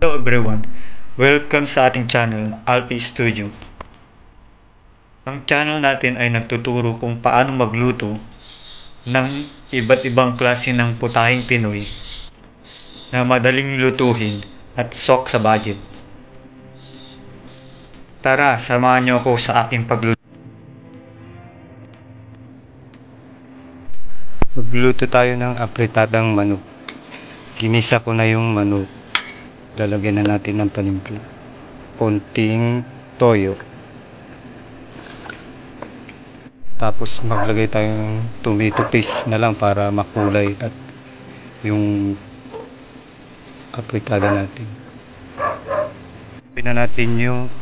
Hello everyone, welcome sa ating channel, Alpi Studio. Ang channel natin ay nagtuturo kung paano magluto ng iba't ibang klase ng putahing Pinoy na madaling lutuhin at sok sa budget. Tara, samahan niyo ako sa aking pagluto. Magluto tayo ng apritadang manok. Ginisa ko na yung manok. Lalagyan na natin ng panimpla. Konting toyo. Tapos maglagay tayo ng tomato paste na lang para makulay at yung apritada natin.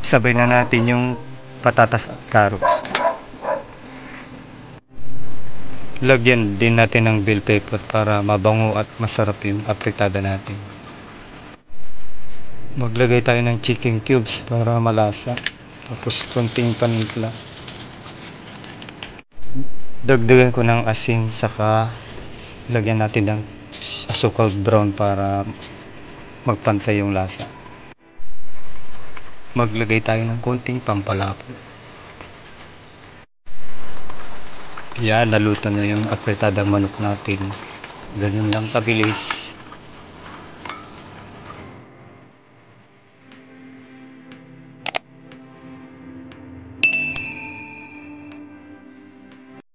Sabay na natin yung patatas at carrots. Lagyan din natin ng bell pepper para mabango at masarap yung apritada natin. Maglagay tayo ng chicken cubes para malasa. Tapos konting panimpla. Dagdagan ko ng asin, saka lagyan natin ng asukal brown para magpantay yung lasa. Maglagay tayo ng konting pampalapot. Yan, naluto na yung apritadang manok natin. Ganun lang kabilis.